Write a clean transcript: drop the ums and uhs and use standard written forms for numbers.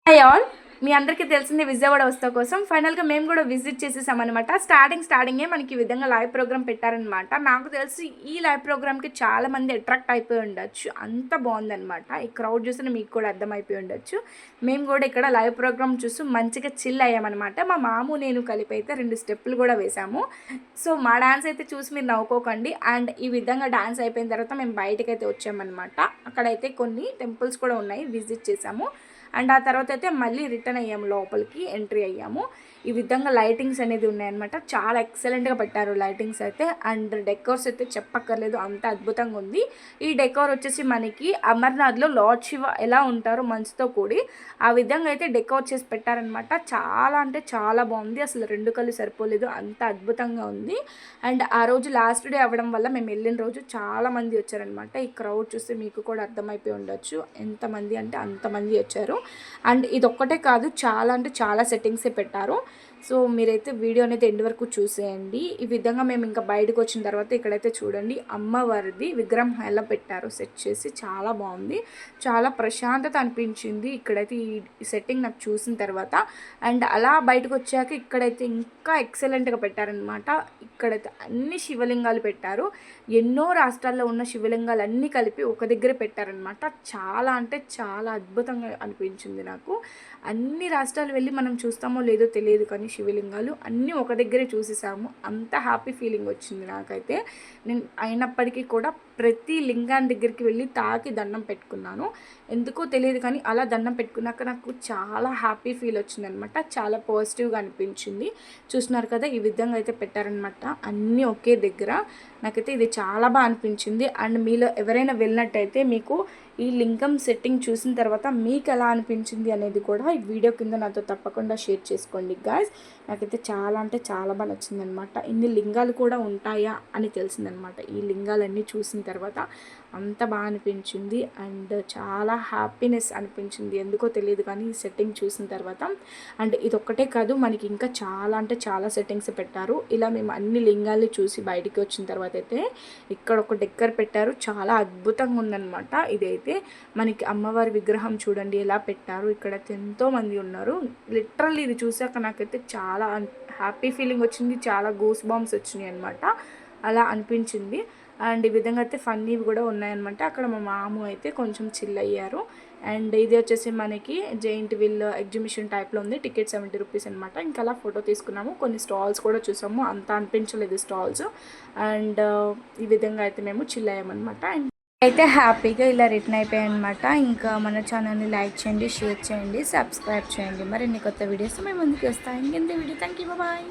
Hi all, మీ అందరికీ తెలిసింది విజయవాడ వస్తా కోసం ఫైనల్గా మేము కూడా విజిట్ చేసేసామన్నమాట. స్టార్టింగే మనకి ఈ విధంగా లైవ్ ప్రోగ్రామ్ పెట్టారనమాట. నాకు తెలిసి ఈ లైవ్ ప్రోగ్రామ్కి చాలామంది అట్రాక్ట్ అయిపోయి ఉండొచ్చు, అంత బాగుందనమాట. ఈ క్రౌడ్ చూసి మీకు కూడా అర్థమైపోయి ఉండొచ్చు. మేము కూడా ఇక్కడ లైవ్ ప్రోగ్రామ్ చూసి మంచిగా చిల్ అయ్యామన్నమాట. మా మాము నేను కలిపి అయితే 2 స్టెప్పులు కూడా వేసాము. సో మా డాన్స్ అయితే చూసి మీరు నవ్వుకోకండి. అండ్ ఈ విధంగా డాన్స్ అయిపోయిన తర్వాత మేము బయటకైతే వచ్చామన్నమాట. అక్కడైతే కొన్ని టెంపుల్స్ కూడా ఉన్నాయి, విజిట్ చేసాము. అండ్ ఆ తర్వాత అయితే మళ్ళీ రిటర్న్ అయ్యాము, లోపలికి ఎంట్రీ అయ్యాము. ఈ విధంగా లైటింగ్స్ అనేది ఉన్నాయన్నమాట. చాలా ఎక్సలెంట్గా పెట్టారు లైటింగ్స్ అయితే. అండ్ డెకోర్స్ అయితే చెప్పక్కర్లేదు, అంత అద్భుతంగా ఉంది. ఈ డెకోర్ వచ్చేసి మనకి అమర్నాథ్లో లార్డ్ శివ ఎలా ఉంటారో మంచుతో కూడి ఆ విధంగా అయితే డెకోర్ చేసి పెట్టారనమాట. చాలా అంటే చాలా బాగుంది, అసలు 2 కళ్ళు సరిపోలేదు, అంత అద్భుతంగా ఉంది. అండ్ ఆ రోజు లాస్ట్ డే అవ్వడం వల్ల మేము వెళ్ళిన రోజు చాలామంది వచ్చారనమాట. ఈ క్రౌడ్ చూస్తే మీకు కూడా అర్థమైపోయి ఉండొచ్చు ఎంతమంది అంటే అంతమంది వచ్చారు. అండ్ ఇది ఒక్కటే కాదు, చాలా అంటే చాలా సెట్టింగ్సే పెట్టారు. సో మీరైతే వీడియో అనేది ఎండ్ వరకు చూసేయండి. ఈ విధంగా మేము ఇంకా బయటకు వచ్చిన తర్వాత ఇక్కడైతే చూడండి అమ్మవారిది విగ్రహం ఎలా పెట్టారు, సెట్ చేసి చాలా బాగుంది, చాలా ప్రశాంతత అనిపించింది ఇక్కడైతే ఈ సెట్టింగ్ నాకు చూసిన తర్వాత. అండ్ అలా బయటకు వచ్చాక ఇక్కడైతే ఇంకా ఎక్సలెంట్గా పెట్టారనమాట. ఇక్కడైతే అన్ని శివలింగాలు పెట్టారు, ఎన్నో రాష్ట్రాల్లో ఉన్న శివలింగాలు అన్నీ కలిపి ఒక దగ్గరే పెట్టారనమాట. చాలా అంటే చాలా అద్భుతంగా అనిపించింది నాకు. అన్ని రాష్ట్రాలు వెళ్ళి మనం చూస్తామో లేదో తెలియదు, కానీ శివలింగాలు అన్నీ ఒక దగ్గరే చూసేసాము. అంత హ్యాపీ ఫీలింగ్ వచ్చింది నాకైతే. నేను అయినప్పటికీ కూడా ప్రతి లింగాన్ని దగ్గరికి వెళ్ళి తాకి దండం పెట్టుకున్నాను. ఎందుకో తెలియదు కానీ అలా దండం పెట్టుకున్నాక నాకు చాలా హ్యాపీ ఫీల్ వచ్చిందనమాట. చాలా పాజిటివ్గా అనిపించింది. చూస్తున్నారు కదా ఈ విధంగా అయితే పెట్టారనమాట, అన్నీ ఒకే దగ్గర. నాకైతే ఇది చాలా బాగా అనిపించింది. అండ్ మీలో ఎవరైనా వెళ్ళినట్టయితే మీకు ఈ లింగం సెట్టింగ్ చూసిన తర్వాత మీకు ఎలా అనిపించింది అనేది కూడా ఈ వీడియో కింద నాతో తప్పకుండా షేర్ చేసుకోండి గాయ్స్. నాకైతే చాలా అంటే చాలా బాగా నచ్చిందనమాట. ఇన్ని లింగాలు కూడా ఉంటాయా అని తెలిసిందనమాట ఈ లింగాలన్నీ చూసిన తర్వాత. అంత బాగా అనిపించింది అండ్ చాలా హ్యాపీనెస్ అనిపించింది, ఎందుకో తెలియదు కానీ ఈ సెట్టింగ్ చూసిన తర్వాత. అండ్ ఇది ఒక్కటే కాదు, మనకి ఇంకా చాలా అంటే చాలా సెట్టింగ్స్ పెట్టారు. ఇలా మేము అన్ని లింగాల్ని చూసి బయటికి వచ్చిన తర్వాత అయితే ఇక్కడ ఒక డెక్కర్ పెట్టారు, చాలా అద్భుతంగా ఉందన్నమాట. ఇదైతే మనకి అమ్మవారి విగ్రహం చూడండి ఎలా పెట్టారు. ఇక్కడ ఎంతోమంది ఉన్నారు. లిటరల్లీ ఇది చూసాక నాకైతే చాలా హ్యాపీ ఫీలింగ్ వచ్చింది, చాలా గూస్ బాంబ్స్ వచ్చినాయి అనమాట. అలా అనిపించింది. అండ్ ఈ విధంగా అయితే ఫన్నీవి కూడా ఉన్నాయన్నమాట. అక్కడ మా మాము అయితే కొంచెం చిల్ అయ్యారు. అండ్ ఇది వచ్చేసి మనకి జైంట్ వీల్ ఎగ్జిబిషన్ టైప్లో ఉంది, టికెట్ 70 రూపీస్ అనమాట. ఇంకా అలా ఫోటో తీసుకున్నాము, కొన్ని స్టాల్స్ కూడా చూసాము, అంత అనిపించలేదు స్టాల్స్. అండ్ ఈ విధంగా అయితే మేము చిల్ అయ్యామన్నమాట. అండ్ అయితే హ్యాపీగా ఇలా రిటర్న్ అయిపోయాయి అనమాట. ఇంకా మన ఛానల్ని లైక్ చేయండి, షేర్ చేయండి, సబ్స్క్రైబ్ చేయండి. మరిన్ని కొత్త వీడియోస్ మేము ముందుకు వస్తాయి. ఇంకెంత వీడియో. Thank you, bye.